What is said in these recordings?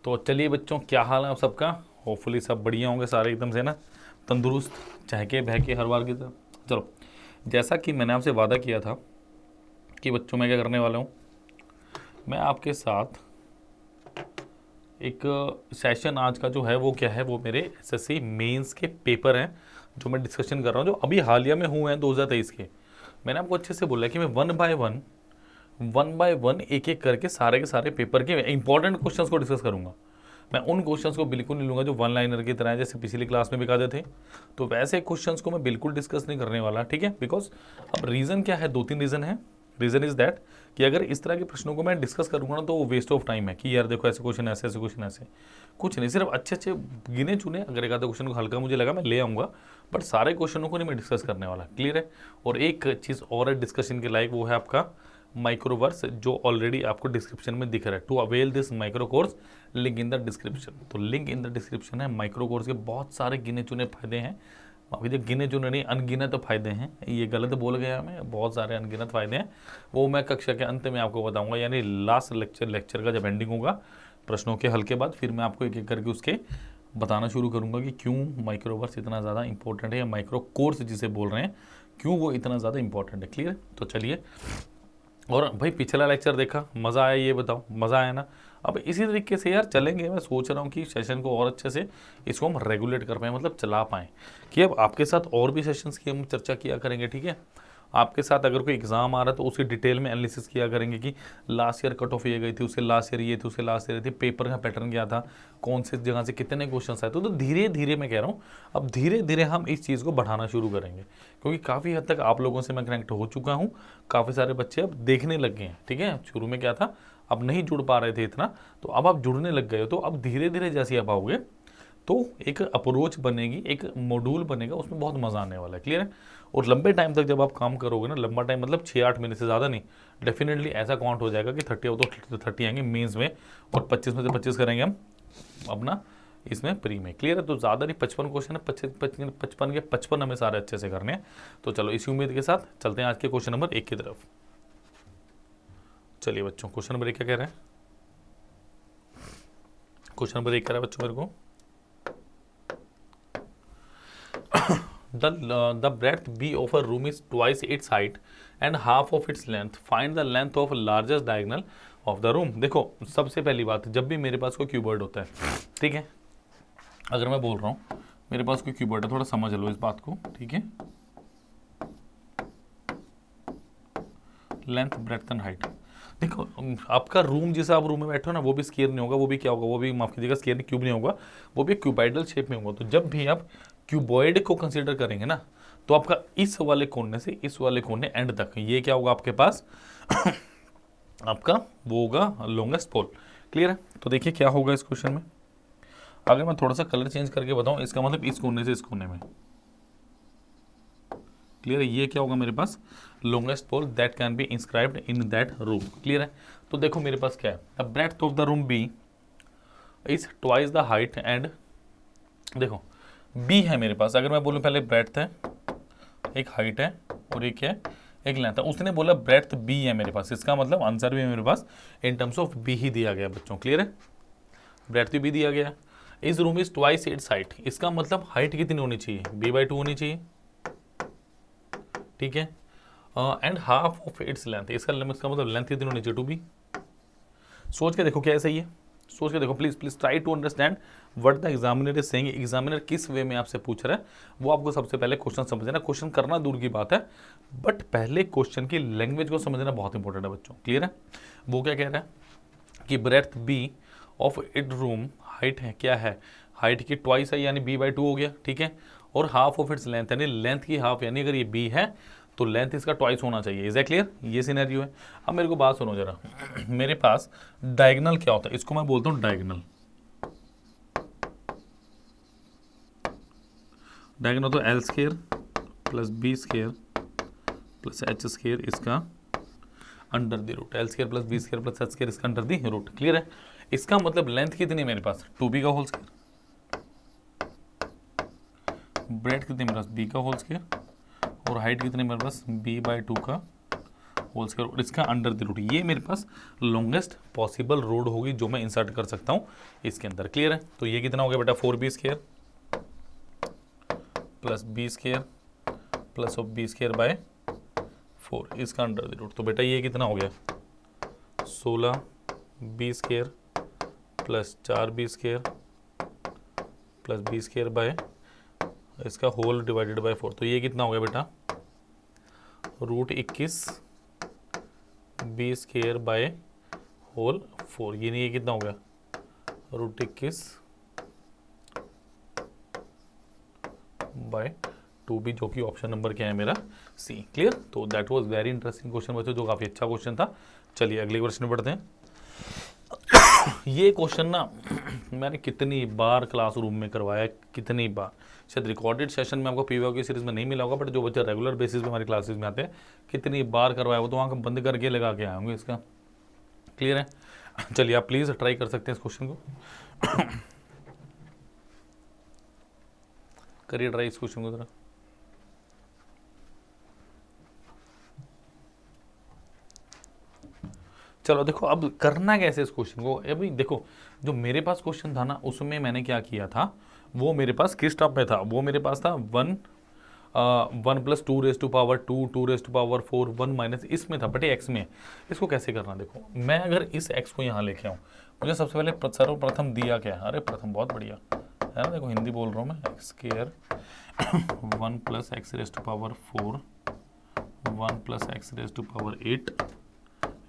तो चलिए बच्चों, क्या हाल है आप सबका। होपफुली सब बढ़िया होंगे, सारे एकदम से ना तंदुरुस्त, चहके बहके हर बार की तरह। चलो, जैसा कि मैंने आपसे वादा किया था कि बच्चों मैं क्या करने वाला हूँ, मैं आपके साथ एक सेशन आज का जो है वो क्या है, वो मेरे एसएससी मेंस के पेपर हैं जो मैं डिस्कशन कर रहा हूँ, जो अभी हालिया में हुए हैं 2023 के। मैंने आपको अच्छे से बोला है कि मैं वन बाय वन एक एक करके सारे के सारे पेपर के इंपॉर्टेंट क्वेश्चंस को डिस्कस करूंगा। मैं उन क्वेश्चंस को बिल्कुल नहीं लूंगा जो वन लाइनर की तरह है, जैसे पिछली क्लास में भी कहते थे। तो वैसे क्वेश्चंस को मैं बिल्कुल डिस्कस नहीं करने वाला, ठीक है। बिकॉज अब रीज़न क्या है, दो तीन रीज़न है। रीज़न इज़ दैट कि अगर इस तरह के प्रश्नों को मैं डिस्कस करूंगा ना, तो वो वेस्ट ऑफ टाइम है कि यार देखो ऐसे क्वेश्चन ऐसे, ऐसे क्वेश्चन ऐसे। कुछ नहीं, सिर्फ अच्छे अच्छे गिने चुने अगर एक आधे क्वेश्चन को हल्का मुझे लगा मैं ले आऊँगा, बट सारे क्वेश्चनों को नहीं मैं डिस्कस करने वाला। क्लियर है। और एक चीज़ और है डिस्कशन के लायक, वो है आपका माइक्रोवर्स, जो ऑलरेडी आपको डिस्क्रिप्शन में दिख रहा है। To avail this micro course, link in the description. तो लिंक इन द डिस्क्रिप्शन है। माइक्रो कोर्स के बहुत सारे गिने चुने फायदे हैं। अभी तक गिने चुने नहीं, अनगिनत फायदे हैं, ये गलत बोल गया मैं, बहुत सारे अनगिनत फायदे हैं। वो मैं कक्षा के अंत में आपको बताऊंगा, यानी लास्ट लेक्चर का जब एंडिंग होगा प्रश्नों के हल के बाद, फिर मैं आपको एक एक करके उसके बताना शुरू करूंगा कि क्यों माइक्रोवर्स इतना ज़्यादा इंपॉर्टेंट है, या माइक्रो कोर्स जिसे बोल रहे हैं, क्यों वो इतना ज़्यादा इंपॉर्टेंट है। क्लियर। तो चलिए, और भाई पिछला लेक्चर देखा, मज़ा आया, ये बताओ मज़ा आया ना। अब इसी तरीके से यार चलेंगे। मैं सोच रहा हूँ कि सेशन को और अच्छे से इसको हम रेगुलेट कर पाएँ, मतलब चला पाएँ, कि अब आपके साथ और भी सेशंस की हम चर्चा किया करेंगे, ठीक है। आपके साथ अगर कोई एग्जाम आ रहा है तो उसकी डिटेल में एनालिसिस किया करेंगे कि लास्ट ईयर कट ऑफ ये गई थी, उसके लास्ट ईयर ये थी, उसके लास्ट ईयर ये थी, पेपर का पैटर्न क्या था, कौन से जगह से कितने क्वेश्चन आए। तो धीरे धीरे मैं कह रहा हूँ, अब धीरे धीरे हम इस चीज़ को बढ़ाना शुरू करेंगे, क्योंकि काफ़ी हद तक आप लोगों से मैं कनेक्ट हो चुका हूँ। काफ़ी सारे बच्चे अब देखने लग गए हैं, ठीक है। शुरू में क्या था, अब नहीं जुड़ पा रहे थे इतना, तो अब आप जुड़ने लग गए हो। तो अब धीरे धीरे जैसे आप आओगे तो एक अप्रोच बनेगी, एक मॉड्यूल बनेगा, उसमें बहुत मज़ा आने वाला है। क्लियर है। और लंबे टाइम तक जब आप काम करोगे ना, लंबा टाइम मतलब 6-8 महीने से ज़्यादा नहीं, डेफिनेटली ऐसा काउंट हो जाएगा कि 30 हो तो 30 आएंगे मेंस में, और 25 में से 25 करेंगे हम अपना इसमें प्री में। क्लियर है। तो ज़्यादा नहीं, 55 क्वेश्चन है, 55 के 55 हमें सारे अच्छे से करने हैं। तो चलो इसी उम्मीद के साथ चलते हैं आज के क्वेश्चन नंबर 1 की तरफ। चलिए बच्चों, क्वेश्चन नंबर 1 क्या कह रहे हैं। क्वेश्चन नंबर 1 कह रहा है बच्चों मेरे को, the breadth b of a room is twice its height and half of its length. Find the length of largest diagonal of the room. देखो, सबसे पहली बात, जब भी मेरे पास कोई क्यूबॉइड होता है, ठीक है, अगर मैं बोल रहा हूँ मेरे पास कोई क्यूबॉइड है, थोड़ा समझ लो इस बात को, ठीक है। Length, breadth and height. देखो, आपका रूम, जैसे आप रूम में बैठे हो ना, वो भी स्क्वायर नहीं होगा, वो भी क्या होगा, वो भी माफ कीजिएगा स्क्वायर नहीं, क्यूब नहीं होगा, वो भी क्यूबाइडल शेप में होगा। तो जब भी आप क्यूबॉइड को कंसीडर करेंगे ना, तो आपका इस वाले कोने से इस वाले कोने एंड तक ये क्या होगा आपके पास आपका वो होगा लॉन्गेस्ट पोल। क्लियर है। तो देखिए क्या होगा इस क्वेश्चन में, अगर मैं थोड़ा सा कलर चेंज करके बताऊं, इसका मतलब इस कोने से इस कोने में। क्लियर है। ये क्या होगा मेरे पास, longest pole that can be inscribed in that room. Clear है। तो देखो मेरे पास क्या है, the breadth of the room B is twice the height and, देखो बी है मेरे पास, अगर मैं बोलूँ पहले ब्रेड्थ है, एक हाइट है, और एक है, एक लेंथ है। उसने बोला ब्रेड्थ बी है मेरे पास, इसका मतलब आंसर भी मेरे पास इन टर्म्स ऑफ बी ही दिया गया बच्चों। क्लियर है। ब्रेड्थ भी दिया गया। इस room is twice its height, इसका मतलब हाइट कितनी होनी चाहिए, b/2 होनी चाहिए, ठीक है। And half of its length, इसका मतलब लेंथ कितनी होनी चाहिए, 2b। सोच के देखो क्या है सही है, सोच के देखो please please try to understand what the examiner is saying. Examiner किस वे में आपसे पूछ रहा है, वो आपको सबसे पहले क्वेश्चन समझना। क्वेश्चन करना दूर की बात है, बट पहले क्वेश्चन की लैंग्वेज को समझना बहुत इंपॉर्टेंट है बच्चों। क्लियर है। वो क्या कह रहा है कि breadth B of it room, height है क्या है, हाइट की ट्वाइस है यानी b/2 हो गया, ठीक है। और हाफ ऑफ इट्स लेंथ, यानी लेंथ की हाफ, यानी अगर ये b है तो लेंथ इसका ट्वाइस होना चाहिए। Is that clear. ये सिनेरियो है। अब मेरे को बात सुनो जरा, मेरे पास डायगोनल क्या होता है, इसको मैं बोलता हूँ डायगोनल। डायगोनल तो L square plus B square plus H square, इसका under the root, L square plus B square plus H square, इसका अंडर द रूट। क्लियर है। इसका मतलब लेंथ कितनी है मेरे पास, 2b का होल स्क्वायर, ब्रेड कितनी मेरे पास b का होल स्क्वायर, और हाइट कितनी मेरे पास b/2 का होल स्क्वायर और इसका अंडर द रूट, ये मेरे पास लॉन्गेस्ट पॉसिबल रोड होगी जो मैं इंसर्ट कर सकता हूँ इसके अंदर। क्लियर है? तो ये कितना हो गया बेटा 4b² plus b² plus of b² bye 4, इसका अंडर द रूट। तो बेटा ये कितना हो गया 16b² plus 4b² plus b² by इसका होल डिवाइडेड बाय 4। तो ये कितना हो गया बेटा √21 b² बाय होल 4। ये नहीं, ये कितना हो गया √21 बाय 2b, जो कि ऑप्शन नंबर क्या है मेरा सी। क्लियर? तो that was very interesting question बच्चों, जो काफ़ी अच्छा क्वेश्चन था। चलिए अगले क्वेश्चन में बढ़ते हैं। ये क्वेश्चन ना मैंने कितनी बार क्लासरूम में करवाया, कितनी बार, शायद रिकॉर्डेड सेशन में आपको पीवाईक्यू की सीरीज में नहीं मिला होगा, बट जो बच्चे रेगुलर बेसिस पे हमारी क्लासेस में आते हैं कितनी बार करवाया, वो तो आंख बंद करके लगा के आए होंगे इसका। क्लियर है? चलिए आप प्लीज़ ट्राई कर सकते हैं इस क्वेश्चन को। करिए ट्राई इस क्वेश्चन को जरा। चलो देखो अब करना कैसे इस क्वेश्चन को। अभी देखो जो मेरे पास क्वेश्चन था ना, उसमें मैंने क्या किया था, वो मेरे पास किस टॉप में था, वो मेरे पास था 1 प्लस 2⁻², 2⁻4, 1 माइनस इसमें था, बट ये एक्स में है। इसको कैसे करना, देखो मैं अगर इस एक्स को यहाँ लेके आऊँ, मुझे सबसे पहले सर्वप्रथम दिया क्या है, अरे प्रथम बहुत बढ़िया है ना, देखो हिंदी बोल रहा हूँ मैं, x² 1 plus x⁻4 1 plus x⁻8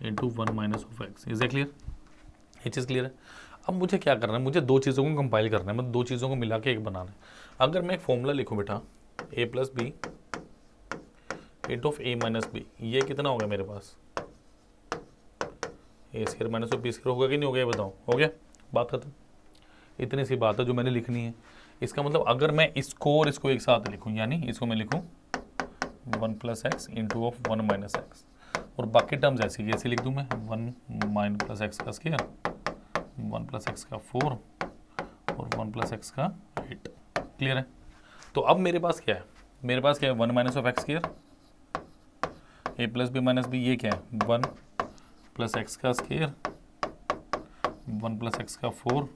into 1 minus of x. Is a clear? ये चीज़ क्लियर है? अब मुझे क्या करना है, मुझे दो चीज़ों को कंपाइल करना है, मतलब दो चीज़ों को मिला के एक बनाना है। अगर मैं एक फॉर्मूला लिखूँ बेटा a plus B into of a minus B, ये कितना हो गया मेरे पास a² माइनस ऑफ b² होगा कि नहीं हो गया, बताओ हो गया, बात खत्म। इतनी सी बात है जो मैंने लिखनी है। इसका मतलब अगर मैं इसको और इसको एक साथ लिखूँ, यानी इसको मैं लिखूँ 1 प्लस x into of 1 minus x, और बाकी टर्म्स ऐसी कैसे लिख दूँ मैं 1 माइन प्लस एक्स का स्क्वायर 1 प्लस एक्स का 4 और 1 प्लस एक्स का 8। क्लियर है? तो अब मेरे पास क्या है, मेरे पास क्या है 1 minus of X square A plus B minus B, ये क्या है 1 प्लस एक्स का स्क्वायर 1 प्लस एक्स का 4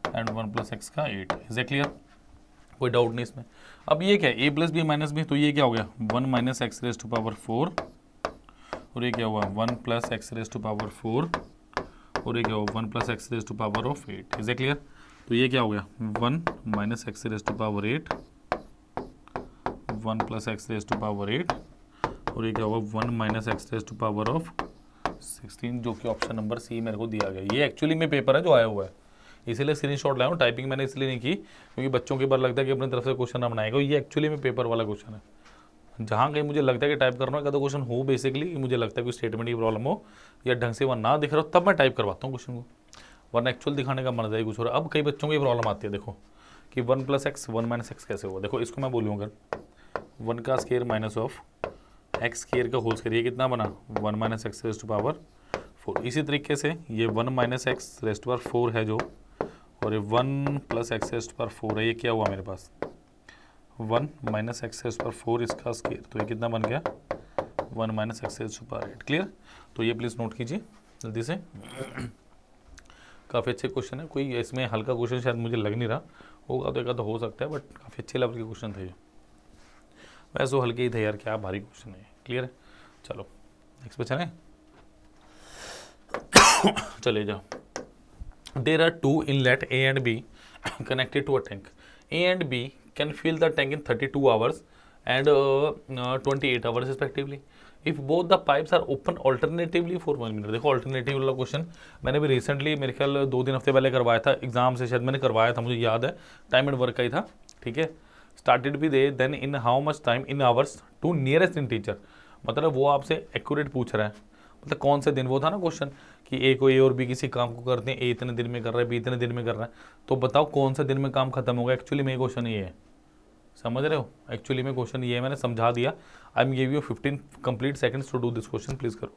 एंड 1 प्लस एक्स का 8। Is a clear? कोई डाउट नहीं इसमें। अब ये क्या है a plus B minus B, तो ये क्या हो गया 1 माइनस x⁻4 और ये क्या हुआ 1 प्लस x⁻4 और ये क्या हुआ 1 plus x⁻8। Is a clear? तो ये क्या हो गया 1 माइनस x⁻8 1 प्लस x⁻8 और ये क्या होगा 1 माइनस x⁻16, जो कि ऑप्शन नंबर सी मेरे को दिया गया। ये एक्चुअली में पेपर है जो आया हुआ है, इसीलिए स्क्रीनशॉट लाया हूँ। टाइपिंग मैंने इसलिए नहीं की क्योंकि बच्चों के बार लगता है कि अपनी तरफ से क्वेश्चन ना बनाएगा, ये एक्चुअली में पेपर वाला क्वेश्चन है। जहाँ कहीं मुझे लगता है कि टाइप करना है तो क्वेश्चन हो बेसिकली, मुझे लगता है कोई स्टेटमेंट की प्रॉब्लम हो या ढंग से वह ना दिख रहा हो, तब मैं टाइप करवाता हूँ क्वेश्चन को, वरना एक्चुअल दिखाने का मजा ही कुछ हो रहा है। अब कई बच्चों की प्रॉब्लम आती है, देखो कि 1 प्लस एक्स 1 माइनस एक्स कैसे हुआ। देखो इसको मैं बोलूँ अगर 1 का square minus of X square का होल स्क्वायर, ये कितना बना 1 माइनस x⁻4। इसी तरीके से ये 1 माइनस x⁻4 है जो, और ये 1 प्लस x⁻4 है, ये क्या हुआ मेरे पास 1 माइनस x⁻4 इसका स्क्वायर, तो ये कितना बन गया 1 माइनस x⁻8। क्लियर? तो ये प्लीज़ नोट कीजिए जल्दी से। काफ़ी अच्छे क्वेश्चन है, कोई इसमें हल्का क्वेश्चन शायद मुझे लग नहीं रहा होगा, तो एक तो हो सकता है, बट काफ़ी अच्छे लेवल के क्वेश्चन थे ये। वैसे हल्के ही थे यार, क्या भारी क्वेश्चन है। क्लियर है? चलो नेक्स्ट पे चलें। चले जाओ। There are two inlet A and B connected to a tank. A and B can fill the tank in 32 hours and 28 hours respectively. If both the pipes are open alternatively for 1 minute. देखो alternative वाला question मैंने भी recently मेरे ख्याल 2 हफ्ते पहले करवाया था, एग्जाम से शायद मैंने करवाया था, मुझे याद है, टाइम एंड वर्क का ही था। ठीक है, स्टार्टेड भी they then in how much time in hours to nearest in teacher, मतलब वो आपसे एक्यूरेट पूछ रहा है, मतलब कौन से दिन, वो था ना क्वेश्चन कि ए को ए और बी किसी काम को करते हैं, ए इतने दिन में कर रहा है, बी इतने दिन में कर रहा है, तो बताओ कौन से दिन में काम खत्म होगा। एक्चुअली में क्वेश्चन ये है, समझ रहे हो? एक्चुअली में क्वेश्चन ये है, मैंने समझा दिया। I am give you 15 complete seconds to do this question, please करो।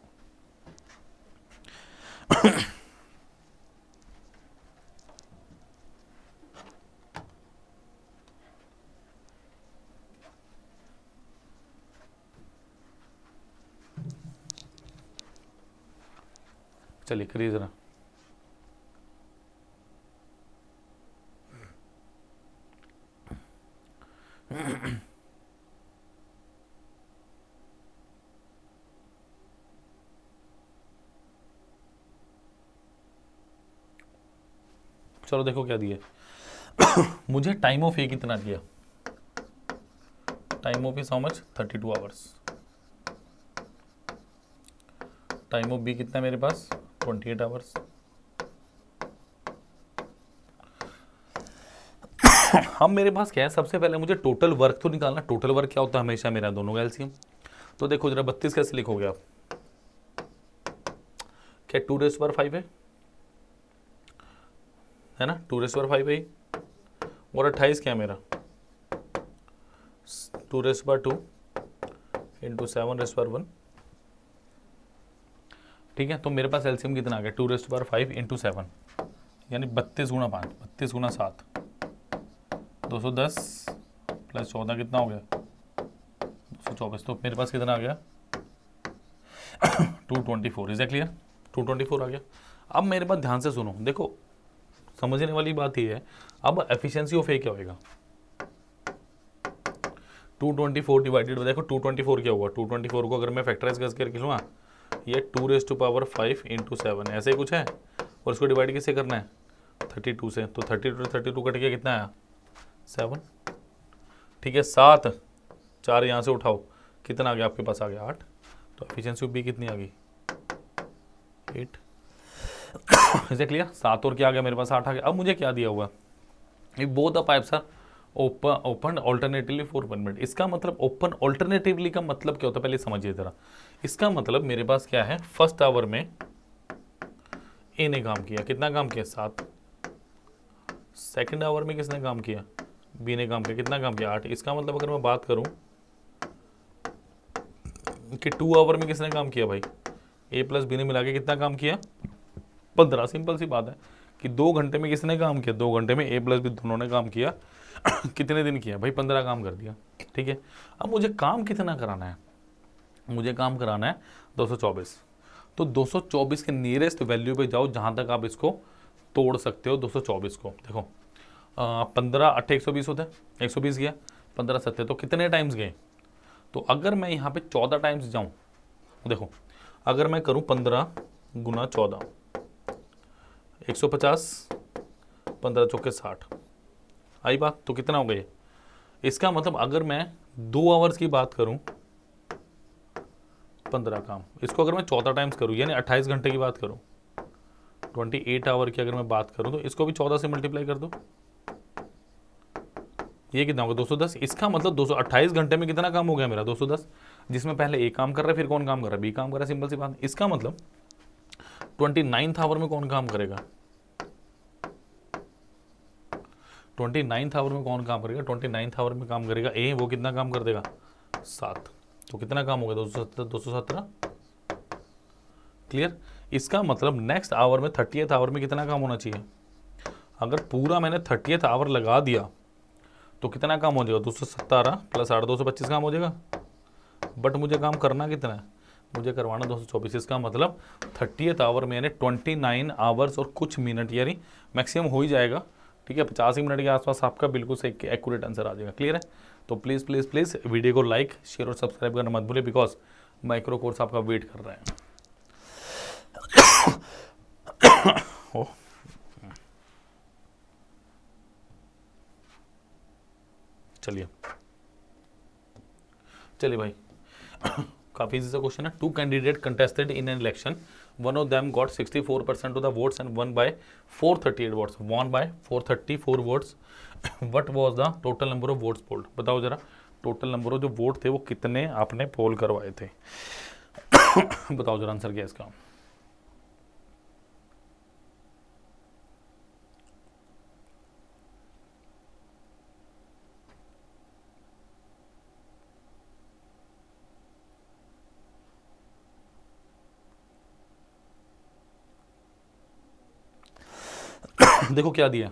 चलिए करिए जरा। चलो देखो क्या दिया। मुझे टाइम ऑफ ए कितना दिया, time of is how much 32 hours. Time of B कितना है मेरे पास 28 आवर्स। अब मेरे पास क्या है, सबसे पहले मुझे टोटल वर्क तो निकालना। टोटल वर्क क्या होता है हमेशा मेरा, दोनों का एलसीएम। तो देखो जरा 32 कैसे लिखोगे आप, क्या 2⁵ है ना, 2⁵ है। और 28 क्या है मेरा 2⁵2 इंटू 7⁵1। ठीक है, तो मेरे पास एलसीएम कितना आ गया 2⁵5 इंटू 7, यानी 32 गुणा 5, 32 गुणा 7, 210 प्लस 14 कितना हो गया 224। तो मेरे पास कितना आ गया 224। इज क्लियर, 224 आ गया। अब मेरे पास ध्यान से सुनो, देखो समझने वाली बात ये है, अब एफिशिएंसी ऑफ ए क्या होगा 224 डिवाइडेड, देखो 224 क्या हुआ, 224 को अगर मैं फैक्टराइज करके लिखूँ, ये 2⁵5 इंटू 7 ऐसे ही कुछ है, और इसको डिवाइड किससे करना है 32 से, तो 32 कट के कितना आया 7। ठीक है, 7 4 यहाँ से उठाओ, कितना आ गया आपके पास आ गया 8। तो एफिशिएंसी ऑफ बी कितनी आ गई 8। इसे क्लियर, 7 और क्या आ गया मेरे पास 8 आ गया। अब मुझे क्या दिया हुआ है, both the pipes are open alternatively for 1 minute. इसका मतलब ओपन ऑल्टरनेटिवली का मतलब क्या होता है पहले समझिए जरा। इसका मतलब मेरे पास क्या है, फर्स्ट आवर में ए ने काम किया, कितना काम किया 7। सेकंड आवर में किसने काम किया बी ने काम किया, कितना काम किया 8। इसका मतलब अगर मैं बात करूं कि 2 आवर में किसने काम किया भाई, ए प्लस बी ने मिला के कितना काम किया 15। सिंपल सी बात है कि 2 घंटे में किसने काम किया, 2 घंटे में ए प्लस बी दोनों ने काम किया। कितने दिन किया भाई 15 काम कर दिया। ठीक है, अब मुझे काम कितना कराना है, मुझे काम कराना है 224। तो 224 के नियरेस्ट वैल्यू पे जाओ जहां तक आप इसको तोड़ सकते हो 224 को। देखो 15 8 120 होता है, 120 गया, 15 7, तो कितने टाइम्स गए। तो अगर मैं यहाँ पे 14 टाइम्स जाऊँ, देखो अगर मैं करूँ 15 गुना 14 150, 15 चौके 60 आई बात, तो कितना हो गया। इसका मतलब अगर मैं 2 आवर्स की बात करूं 15 काम, इसको अगर मैं 14 टाइम्स करूं यानी 28 घंटे की बात करूं, 28 आवर की अगर मैं बात करूं, तो इसको भी 14 से मल्टीप्लाई कर दो, ये कितना होगा 210। इसका मतलब 228 घंटे में कितना काम हो गया मेरा 210, जिसमें पहले ए काम कर रहा है, फिर कौन काम कर रहा है बी काम कर रहा है, सिंपल सी बात। इसका मतलब 29th आवर में कौन काम करेगा, 29th आवर में कौन काम करेगा, 29th आवर में काम करेगा ए, वो कितना काम कर देगा 7। तो कितना काम हो गया 217। क्लियर, इसका मतलब नेक्स्ट आवर में 30th आवर में कितना काम होना चाहिए। अगर पूरा मैंने 30th आवर लगा दिया तो कितना काम हो जाएगा 217 प्लस 8 225 काम हो जाएगा। बट मुझे काम करना कितना है, मुझे करवाना 224। इसका मतलब 30th आवर में यानी 29 आवर्स और कुछ मिनट, यानी मैक्सिमम हो ही जाएगा। ठीक है, 85 मिनट के आसपास आपका बिल्कुल से एक्यूरेट आंसर आ जाएगा। क्लियर है, तो प्लीज़ प्लीज़ प्लीज़ वीडियो को लाइक शेयर और सब्सक्राइब करना मत भूलिए, बिकॉज माइक्रो कोर्स आपका वेट कर रहा है। चलिए चलिए भाई, काफ़ी इजी सा क्वेश्चन है। 2 candidate contested in an election, one of them got 64% of the votes and one bye 438 votes, one by 434 votes. What was the total number of votes polled. बताओ जरा, टोटल नंबर ऑफ जो vote थे वो कितने आपने पोल करवाए थे। बताओ जरा आंसर क्या है इसका। देखो क्या दिया,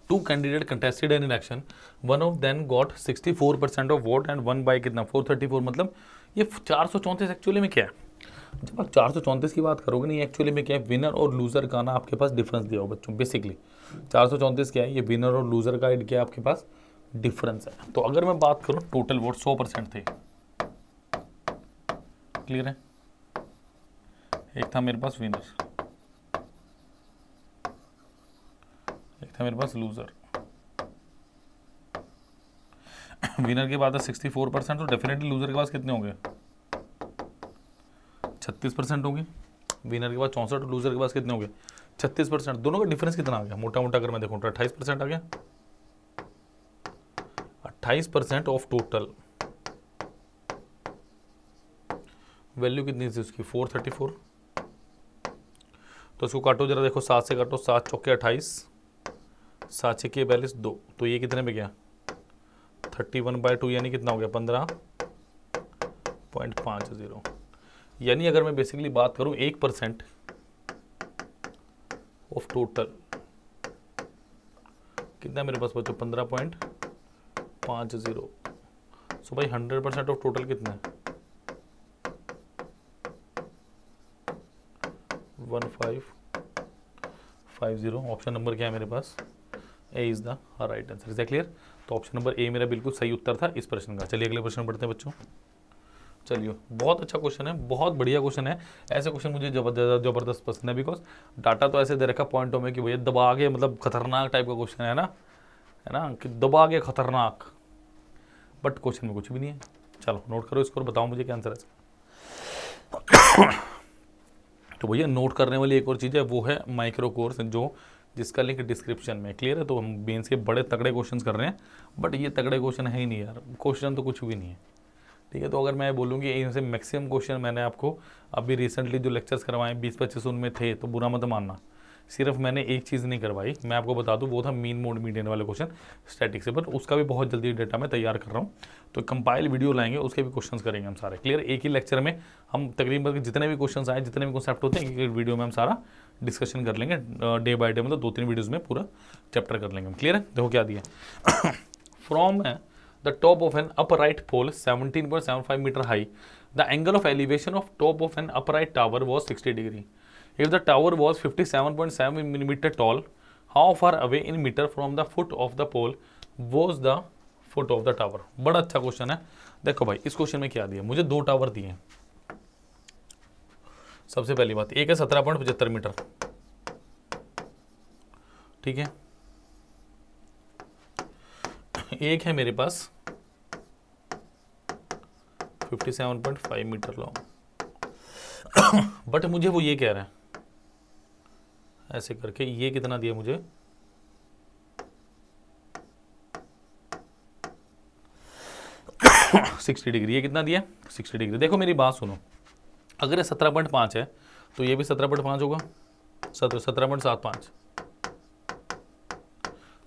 2 candidate contested an election, one of then got 64% of vote and one by कितना 434, मतलब ये 434 एक्चुअली में क्या है, जब आप 434 की बात करोगे नहीं, एक्चुअली में क्या है, विनर और लूजर का ना आपके पास डिफरेंस दिया हो बच्चों। बेसिकली 434 क्या है, ये विनर और लूजर का क्या है आपके पास डिफरेंस है। तो अगर मैं बात करूं टोटल वोट 100% थे, क्लियर है, एक था मेरे पास विनर, एक था मेरे पास लूजर। विनर के बाद है 64%, तो डेफिनेटली लूजर के पास कितने होंगे, 36% होंगे। विनर के पास 64, लूजर के पास कितने होंगे, 36%। दोनों का डिफरेंस कितना आ गया, मोटा मोटा अगर मैं देखूँ तो 28% आ गया। 28% ऑफ टोटल वैल्यू कितनी थी उसकी, 434। तो इसको काटो जरा, देखो 7 से काटो, 7 चौके 28, 7 छक्के 42, 2, तो ये कितने में गया 31/2, यानी कितना हो गया 15.50। यानी अगर मैं बेसिकली बात करूं 1% ऑफ टोटल, कितना मेरे पास बच्चों 15.50। सो भाई 100% ऑफ टोटल कितना है 1550। ऑप्शन नंबर क्या है मेरे पास, A is the right answer. Is the clear. तो ऑप्शन नंबर ए मेरा बिल्कुल सही उत्तर था इस प्रश्न का। चलिए अगले प्रश्न पढ़ते हैं बच्चों। चलिए बहुत अच्छा क्वेश्चन है, बहुत बढ़िया क्वेश्चन है। ऐसे क्वेश्चन मुझे जबरदस्त पसंद है, बिकॉज डाटा तो ऐसे दे रखा पॉइंटों में कि भैया दबा के, मतलब खतरनाक टाइप का क्वेश्चन है ना कि दबा के खतरनाक, बट क्वेश्चन में कुछ भी नहीं है। चलो नोट करो इसको और बताओ मुझे क्या आंसर है। तो भैया नोट करने वाली एक और चीज़ है, वो है माइक्रो कोर्स, जो जिसका लिंक डिस्क्रिप्शन में, क्लियर है। तो हम मेंस के बड़े तगड़े क्वेश्चंस कर रहे हैं, बट ये तगड़े क्वेश्चन है ही नहीं यार, क्वेश्चन तो कुछ भी नहीं है, ठीक है। तो अगर मैं बोलूँगी इनसे मैक्सिमम क्वेश्चन मैंने आपको अभी रिसेंटली जो लेक्चर्स करवाए 20-25 उनमें थे, तो बुरा मत मानना, सिर्फ मैंने एक चीज़ नहीं करवाई, मैं आपको बता दूं, वो था मीन मोड मीडियन वाले क्वेश्चन स्टैटिक से, बट उसका भी बहुत जल्दी डेटा मैं तैयार कर रहा हूँ। तो कंपाइल वीडियो लाएंगे, उसके भी क्वेश्चंस करेंगे हम सारे, क्लियर। एक ही लेक्चर में हम तकरीबन जितने भी क्वेश्चन आए, जितने भी कॉन्सेप्ट होते हैं, एक वीडियो में हम सारा डिस्कशन कर लेंगे, डे बाय डे, मतलब 2-3 वीडियोज़ में पूरा चैप्टर कर लेंगे हम, क्लियर है। देखो क्या दिया, from the top of an upright pole 17.75 meter high, the angle of elevation of top of an upright tower was 60 degree. If the tower was 57.7 millimeter tall, how far away in meter from the foot of the pole was the foot of the tower? बड़ा अच्छा question है। देखो भाई इस question में क्या दिया, मुझे 2 टावर दिए हैं। सबसे पहली बात, एक है 17.75 मीटर, ठीक है, एक है मेरे पास 57.5 मीटर लॉन्ग, बट मुझे वो ये कह रहा है ऐसे करके, ये कितना दिया मुझे 60 डिग्री, ये कितना दिया 60 डिग्री। देखो मेरी बात सुनो, अगर ये 17.5 है तो ये भी 17.5 होगा, 17.75,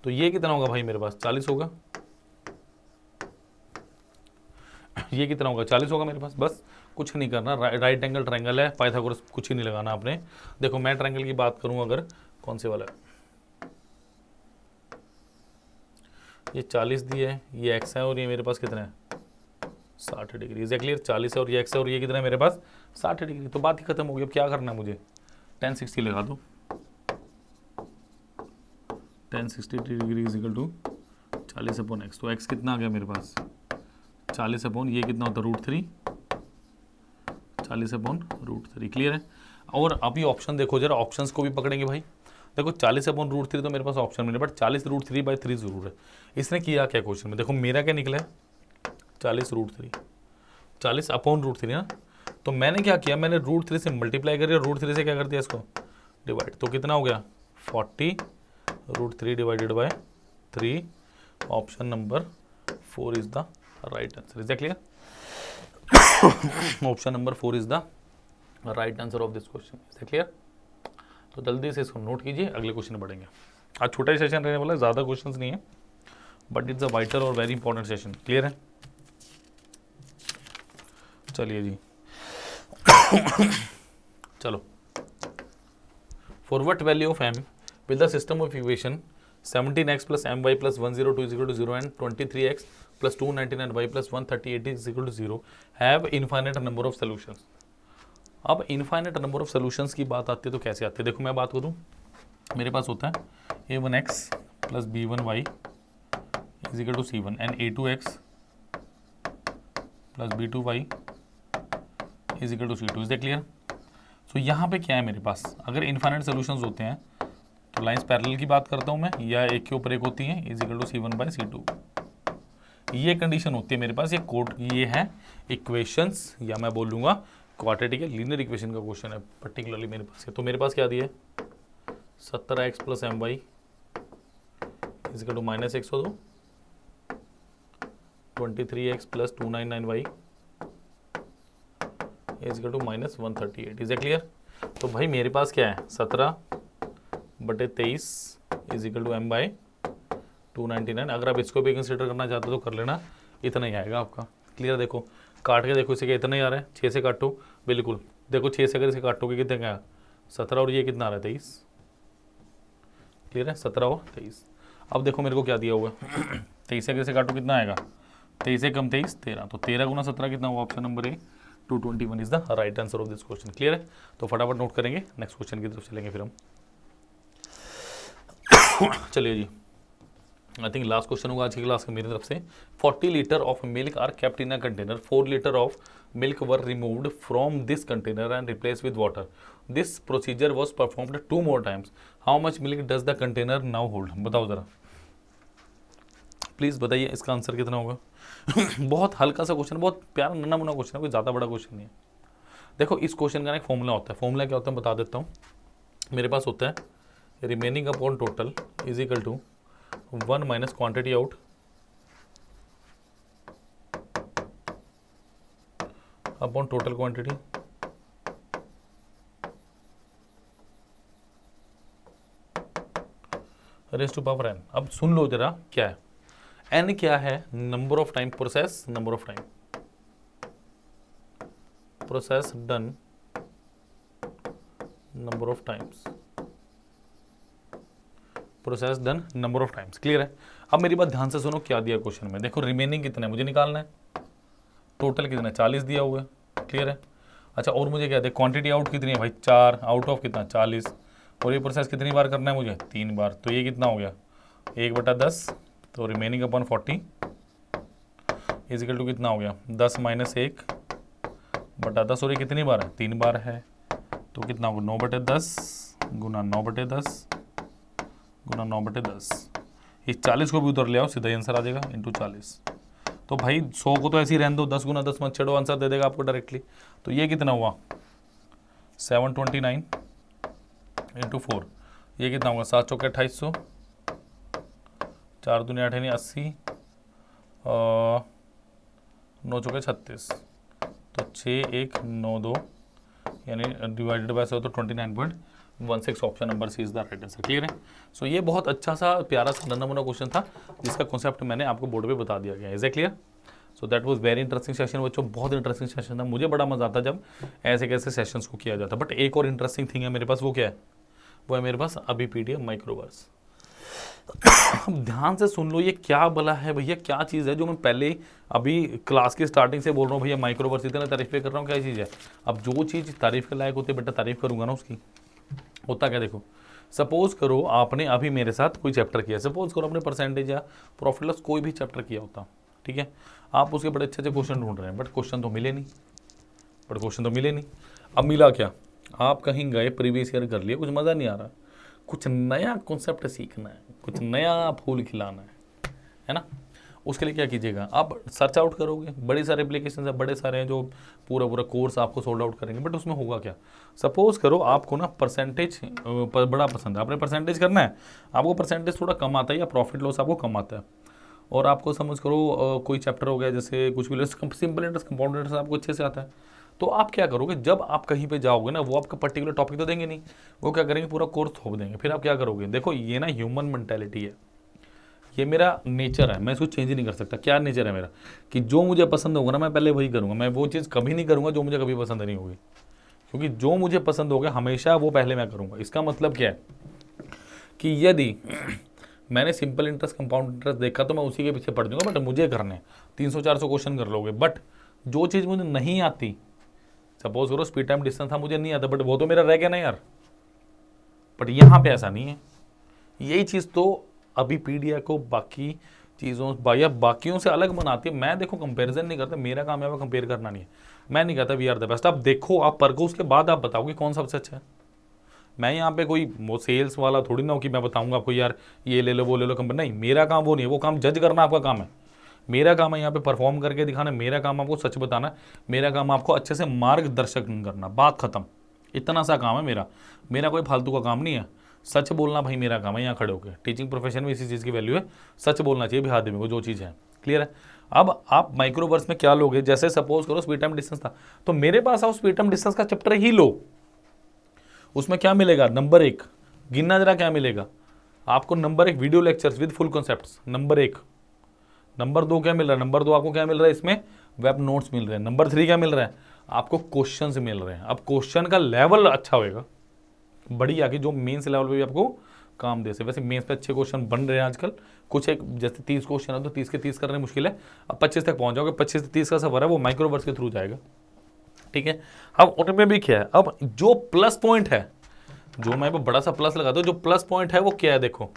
तो ये कितना होगा भाई मेरे पास 40 होगा, ये कितना होगा 40 होगा मेरे पास। बस कुछ नहीं करना, राइट एंगल ट्रायंगल है, पाइथागोरस कुछ ही नहीं लगाना आपने। देखो मैं ट्रायंगल की बात करूं, अगर कौन से वाला है, ये 40 दिया है, ये एक्स है, और ये मेरे पास कितना है 60 डिग्री। एग्जैक्टली 40 है और ये एक्स है, और ये कितना है मेरे पास 60 डिग्री। तो बात ही खत्म हो गई। अब क्या करना है मुझे, tan 60 लगा दो, tan 60 degree is equal to 40/x। तो x कितना आ गया मेरे पास 40/, ये कितना होता है √3, 40/√3, क्लियर है। और अभी ऑप्शन देखो जरा, ऑप्शंस को भी पकड़ेंगे भाई। देखो 40/√3 तो मेरे पास ऑप्शन में है, बट 40√3/3 जरूर है। इसने किया क्या क्वेश्चन में, देखो मेरा क्या निकला है 40√3, 40/√3 ना। तो मैंने क्या किया, मैंने √3 से मल्टीप्लाई कर दिया, √3 से क्या कर दिया इसको डिवाइड, तो कितना हो गया 40 √3 divided by 3। Option number 4 is the right answer. Is that clear? Option number 4 is the right answer of this question. Is that clear? तो जल्दी से इसको नोट कीजिए, अगले क्वेश्चन में बढ़ेंगे। आज छोटा ही सेशन रहने वाला है, ज़्यादा क्वेश्चंस नहीं है, बट इट्स अ वाइटल और वेरी इंपॉर्टेंट सेशन। क्लियर है? चलिए जी चलो, for what value of m with the system of equation 17x plus my plus 102 is equal to 0 and 23x plus 299y plus 138 is equal to 0 have infinite number of solutions. अब infinite number of solutions की बात आती है तो कैसे आती है, देखो मैं बात करूँ, मेरे पास होता है a1x plus b1y is equal to c1 and a2x plus b2y is equal to c2। Is the clear? So यहाँ पे क्या है मेरे पास, अगर इनफाइनाइट सोल्यूशंस होते हैं तो लाइंस पैरेलल की बात करता हूँ मैं, या एक के ऊपर एक होती है, is equal to c1 by c2। ये कंडीशन होती है मेरे पास, ये कोड, ये है इक्वेशंस, या मैं बोलूँगा क्वाड्रेटिक लीनियर इक्वेशन का क्वेश्चन है पर्टिकुलरली मेरे पास है। तो मेरे पास क्या दिया है, 17x plus M Y is equal to minus 102, 23x plus 299y is equal to minus 138। Is a clear? तो भाई मेरे पास क्या है, 17/23 is equal to M by 299। अगर आप इसको भी कंसिडर करना चाहते हो तो कर लेना, इतना ही आएगा आपका। क्लियर? देखो काट के देखो, इसे क्या इतना ही आ रहा है, 6 से काटो, बिल्कुल देखो 6 से अगर इसे काटोगे कितने का, 17 और ये कितना आ रहा है 23। क्लियर है? 17 और 23। अब देखो मेरे को क्या दिया हुआ है 23 से अगर इसे काटो कितना आएगा, 23 से कम 23 13, तो 13 गुना 17 कितना हुआ, option number A 221 is the right answer of this question. Clear है? तो फटाफट नोट करेंगे, नेक्स्ट क्वेश्चन की तरफ चलेंगे फिर हम। चलिए जी, आई थिंक लास्ट क्वेश्चन होगा आज की क्लास का मेरी तरफ से। 40 litre of milk are kept in a container, 4 litre of milk were removed from this container and replace with water. This procedure was performed 2 more times। How much milk does the container now hold? बताओ जरा, please बताइए इसका answer कितना होगा। बहुत हल्का सा question, बहुत प्यारा नन्हा मुन्ना क्वेश्चन है, कोई ज़्यादा बड़ा क्वेश्चन नहीं है। देखो इस क्वेश्चन का एक फॉर्मूला होता है, फॉर्मूला क्या होता है बता देता हूँ। मेरे पास होता है remaining upon total is equal to 1 minus quantity out upon total quantity raise to power n। अब सुन लो जरा क्या है, n क्या है, number of time process, number of time process done, number of times process done, number of times. Clear है? अब मेरी बात ध्यान से सुनो, क्या दिया क्वेश्चन में, देखो रिमेनिंग कितना है मुझे निकालना है, टोटल कितना है 40 दिया हुआ है। क्लियर है? अच्छा और मुझे क्या है, क्वांटिटी आउट कितनी है भाई 4, आउट ऑफ कितना 40, और ये प्रोसेस कितनी बार करना है मुझे 3 बार, तो ये कितना हो गया 1/10, तो रिमेनिंग अपॉन 40 इजिकल टू कितना हो गया 10 माइनस 1/10, और ये कितनी बार है 3 बार है, तो कितना होगा 9/10 गुना 9/10 गुना 9/10। इस 40 को भी उधर ले आओ, सीधा आंसर आ जाएगा इंटू 40। तो भाई 100 को तो ऐसे ही रहने दो, 10 गुना 10 मत छेड़ो, आंसर दे देगा आपको डायरेक्टली। तो ये कितना हुआ 729 इंटू 4, ये कितना होगा 7 चौके 2800, 4 दूनी 8 यानी 80, 9 चौके 36, तो 6192 यानी डिवाइडेड बाय 100 तो 29.16, option number C is the right answer. Clear है? सो ये बहुत अच्छा सा प्यारा सा नन्हा मुन्ना क्वेश्चन था, जिसका कॉन्सेप्ट मैंने आपको बोर्ड पे बता दिया गया है। Is it clear? So that was very interesting session बच्चों, बहुत इंटरेस्टिंग सेशन था, मुझे बड़ा मजा आता जब ऐसे कैसे सेशंस को किया जाता। बट एक और इंटरेस्टिंग थिंग है मेरे पास, वो क्या है, वो है मेरे पास अभी पीडीएफ माइक्रोवर्स। अब ध्यान से सुन लो, ये क्या भला है भैया, क्या चीज़ है जो मैं पहले अभी क्लास की स्टार्टिंग से बोल रहा हूँ भैया माइक्रोवर्स, इतना तारीफ कर रहा हूँ, क्या चीज़ है। अब जो चीज़ तारीफ के लायक होती है बेटा तारीफ करूंगा ना उसकी। होता क्या देखो, सपोज करो आपने अभी मेरे साथ कोई चैप्टर किया, सपोज करो आपने परसेंटेज या प्रॉफिट लॉस कोई भी चैप्टर किया होता, ठीक है, आप उसके बड़े अच्छे अच्छे क्वेश्चन ढूंढ रहे हैं, बट क्वेश्चन तो मिले नहीं। अब मिला क्या, आप कहीं गए प्रीवियस ईयर कर लिए, कुछ मज़ा नहीं आ रहा, कुछ नया कॉन्सेप्ट सीखना है, कुछ नया फूल खिलाना है ना। उसके लिए क्या कीजिएगा, आप सर्च आउट करोगे, बड़े सारे एप्लीकेशन है, बड़े सारे हैं जो पूरा कोर्स आपको सोल्ड आउट करेंगे। बट उसमें होगा क्या, सपोज करो आपको ना परसेंटेज बड़ा पसंद है, आपने परसेंटेज करना है, आपको परसेंटेज थोड़ा कम आता है या प्रॉफिट लॉस आपको कम आता है, और आपको समझ करो कोई चैप्टर हो गया जैसे कुछ भी सिंपल इंटरेस्ट कंपाउंड इंटरेस्ट आपको अच्छे से आता है, तो आप क्या करोगे, जब आप कहीं पे जाओगे ना, वो आपका पर्टिकुलर टॉपिक तो देंगे नहीं, वो क्या करेंगे पूरा कोर्स थोप देंगे। फिर आप क्या करोगे, देखो ये ना ह्यूमन मेंटालिटी है, ये मेरा नेचर है, मैं इसको चेंज नहीं कर सकता। क्या नेचर है मेरा, कि जो मुझे पसंद होगा ना मैं पहले वही करूँगा, मैं वो चीज़ कभी नहीं करूँगा जो मुझे कभी पसंद नहीं होगी, क्योंकि जो मुझे पसंद होगा हमेशा वो पहले मैं करूँगा। इसका मतलब क्या है कि यदि मैंने सिंपल इंटरेस्ट कंपाउंड इंटरेस्ट देखा तो मैं उसी के पीछे पड़ जाऊँगा, बट मुझे करने 300-400 क्वेश्चन कर लोगे, बट जो चीज़ मुझे नहीं आती सपोज करो स्पीड टाइम डिस्टेंस था, मुझे नहीं आता, बट वो तो मेरा रह गया ना यार। बट यहाँ पे ऐसा नहीं है। यही चीज़ तो अभी पीडिया को बाकी चीज़ों या बाकियों से अलग बनाती है। मैं देखो कंपैरिजन नहीं करता, मेरा काम है कंपेयर करना नहीं है। मैं नहीं कहता वी आर द बेस्ट। आप देखो, आप परखो, उसके बाद आप बताओ कि कौन सबसे अच्छा है। मैं यहाँ पे कोई वो सेल्स वाला थोड़ी ना हो कि मैं बताऊंगा आपको यार ये ले लो वो ले लो कंपनी। नहीं, मेरा काम वो नहीं है, वो काम जज करना आपका काम है। मेरा काम है यहाँ पे परफॉर्म करके दिखाना, मेरा काम आपको सच बताना, मेरा काम आपको अच्छे से मार्गदर्शन करना, बात खत्म। इतना सा काम है मेरा। मेरा कोई फालतू का काम नहीं है। सच बोलना भाई मेरा काम है। यहाँ खड़े होकर टीचिंग प्रोफेशन में इसी चीज़ की वैल्यू है, सच बोलना चाहिए भी हाथ में को जो चीज़ है। क्लियर है। अब आप माइक्रोवर्स में क्या लोगे, जैसे सपोज करो स्पीड टाइम डिस्टेंस था, तो मेरे पास आओ स्पीड टाइम डिस्टेंस का चैप्टर ही लो। उसमें क्या मिलेगा, नंबर 1 गिनना जरा क्या मिलेगा आपको। Number 1 video lectures with full concepts, number 1। Number 2 क्या मिल रहा है, नंबर 2 आपको क्या मिल रहा है, इसमें वेब नोट्स मिल रहे हैं। नंबर 3 क्या मिल रहा है आपको, क्वेश्चंस मिल रहे हैं। अब क्वेश्चन का लेवल अच्छा होएगा, बढ़िया, कि जो मेंस लेवल पे भी आपको काम दे सके। वैसे मेंस पे अच्छे क्वेश्चन बन रहे हैं आजकल। कुछ एक जैसे 30 क्वेश्चन है तो 30 के 30 करने मुश्किल है। अब 25 तक पहुंच जाओगे। 25 से 30 का सफर है वो माइक्रोवर्स के थ्रू जाएगा। ठीक है। अब उनमें भी क्या है, अब जो प्लस पॉइंट है, जो मैं बड़ा सा प्लस लगाता हूँ, जो प्लस पॉइंट है वो क्या है देखो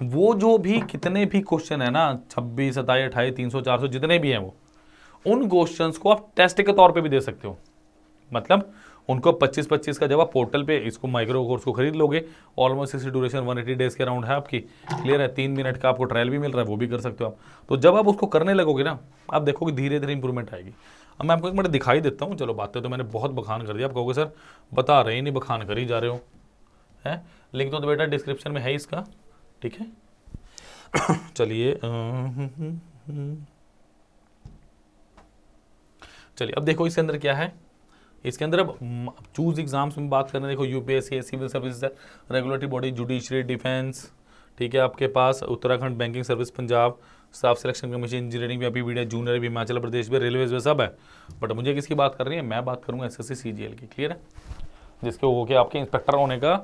वो जो भी कितने भी क्वेश्चन है ना, 26, 27, 28, 300, 400 जितने भी हैं, वो उन क्वेश्चंस को आप टेस्ट के तौर पे भी दे सकते हो। मतलब उनको 25-25 का जब आप पोर्टल पे इसको माइक्रो कोर्स को खरीद लोगे, ऑलमोस्ट इसकी ड्यूरेशन 180 डेज के अराउंड है आपकी। क्लियर है। 3 मिनट का आपको ट्रायल भी मिल रहा है, वो भी कर सकते हो आप। तो जब आप उसको करने लगोगे ना, आप देखोगे धीरे धीरे इंप्रूवमेंट आएगी। अब मैं आपको एक मिनट दिखाई देता हूँ। चलो, बातें तो मैंने बहुत बखान कर दिया। आप कहोगे सर बता रहे ही नहीं, बखान कर ही जा रहे हो। है लिंक तो बेटा डिस्क्रिप्शन में है इसका। ठीक है। चलिए चलिए अब देखो इसके अंदर क्या है। इसके अंदर अब चूज एग्जाम्स में बात करना, देखो UPSC, civil service, regulatory body, judiciary, defence. ठीक है। आपके पास Uttarakhand banking service, Punjab staff selection commission, engineering भी, बीडीए जूनियर भी, हिमाचल प्रदेश में, रेलवे में सब है। बट मुझे किसकी बात कर रही है, मैं बात करूँगा एसएससी सीजीएल की। क्लियर है। जिसके हो के आपके इंस्पेक्टर होने का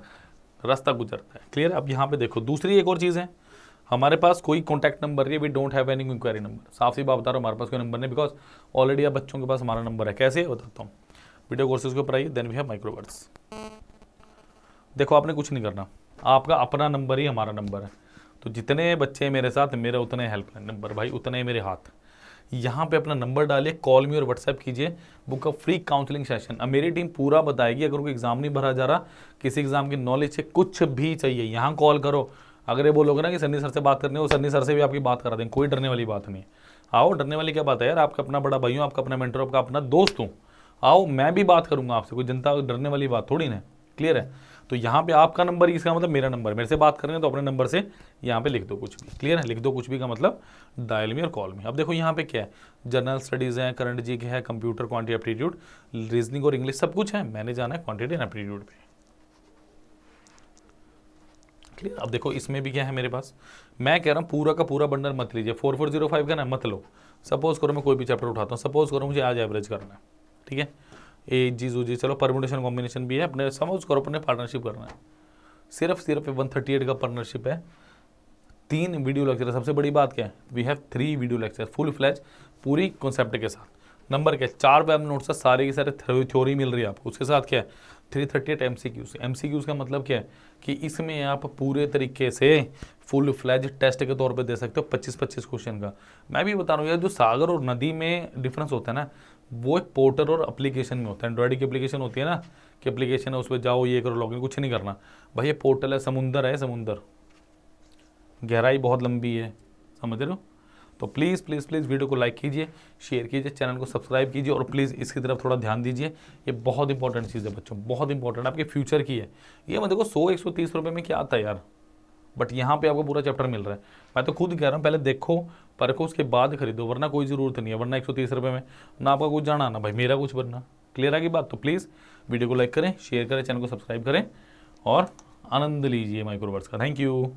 रास्ता गुजरता है। क्लियर है। अब यहाँ पे देखो दूसरी एक और चीज़ है, हमारे पास कोई कॉन्टैक्ट नंबर नहीं है। We don't have any inquiry number. साफ सी बात बता रहा हूँ, हमारे पास कोई नंबर नहीं, बिकॉज ऑलरेडी अब बच्चों के पास हमारा नंबर है। कैसे बताता हूँ। वीडियो कोर्सेज के ऊपर आइए, देन वी हैव माइक्रोवर्स। देखो आपने कुछ नहीं करना, आपका अपना नंबर ही हमारा नंबर है। तो जितने बच्चे मेरे साथ, मेरा उतने हेल्पलाइन नंबर भाई, उतने मेरे हाथ। यहाँ पे अपना नंबर डालिए, कॉल मी और व्हाट्सएप कीजिए, book a free counselling session. अब मेरी टीम पूरा बताएगी। अगर कोई एग्जाम नहीं भरा जा रहा, किसी एग्जाम की नॉलेज से कुछ भी चाहिए, यहाँ कॉल करो। अगर ये बोलोगे ना कि सन्नी सर से बात करनी हो, सन्नी सर से भी आपकी बात करा देंगे। कोई डरने वाली बात नहीं है। आओ, डरने वाली क्या बात है यार, आपका अपना बड़ा भाई हूँ, आपका अपना मेंटर, आपका अपना दोस्त हूँ। आओ, मैं भी बात करूंगा आपसे, कोई जनता डरने वाली बात थोड़ी ना। क्लियर है। तो यहाँ पे आपका नंबर, इसका मतलब मेरा नंबर, मेरे से बात करेंगे तो अपने नंबर से यहाँ पे लिख दो कुछ भी। क्लियर है। लिख दो कुछ भी का मतलब डायल मी और कॉल मी। अब देखो यहाँ पे क्या है, जनरल स्टडीज़ है, करंट जी के है, कंप्यूटर, क्वांटिटी एप्टीट्यूड, रीजनिंग और इंग्लिश सब कुछ है। मैंने जाना है क्वांटिटी एंड एप्टीट्यूड पे। क्लियर। अब देखो इसमें भी क्या है मेरे पास, मैं कह रहा हूँ पूरा का पूरा बंडल मत लीजिए। 4405 का ना मत लो। सपोज करो मैं कोई भी चैप्टर उठाता हूँ, सपोज करो मुझे आज एवरेज करना है। ठीक है। ए जी जू जी, चलो परम्यूटेशन कॉम्बिनेशन भी है, अपने सपोज करो अपने पार्टनरशिप करना है। सिर्फ 138 का पार्टनरशिप है। 3 वीडियो लेक्चर। सबसे बड़ी बात क्या है, we have 3 video lecture full फ्लैज पूरी कॉन्सेप्ट के साथ। नंबर क्या है, 4 वेब नोट्स है, सारे के सारे थ्योरी मिल रही है आपको। उसके साथ क्या है, 338 एमसीक्यूज। एमसीक्यूज का मतलब क्या है कि इसमें आप पूरे तरीके से फुल फ्लैज टेस्ट के तौर पे दे सकते हो 25-25 क्वेश्चन का। मैं भी बता रहा हूँ यार, जो सागर और नदी में डिफरेंस होता है ना, वो एक पोर्टल और एप्लीकेशन में होता है। एंड्रॉइड की एप्लीकेशन होती है ना, कि एप्लीकेशन है उस पर जाओ ये करो लॉगिन, कुछ नहीं करना भाई। ये पोर्टल है, समुंदर है, समुंदर गहराई बहुत लंबी है, समझ रहे हो। तो प्लीज़ प्लीज़ प्लीज़ वीडियो को लाइक कीजिए, शेयर कीजिए, चैनल को सब्सक्राइब कीजिए और प्लीज़ इसकी तरफ थोड़ा ध्यान दीजिए। ये बहुत इंपॉर्टेंट चीज़ है बच्चों, बहुत इंपॉर्टेंट आपके फ्यूचर की है। ये मत देखो 100-130 रुपये में क्या आता है यार, बट यहाँ पे आपको पूरा चैप्टर मिल रहा है। मैं तो खुद कह रहा हूँ, पहले देखो परखो, उसके बाद खरीदो, वरना कोई ज़रूरत नहीं है। वरना 130 रुपये में ना आपका कुछ जाना ना भाई मेरा कुछ बनना। क्लियर है की बात। तो प्लीज़ वीडियो को लाइक करें, शेयर करें, चैनल को सब्सक्राइब करें और आनंद लीजिए माइक्रोवर्स का। Thank you.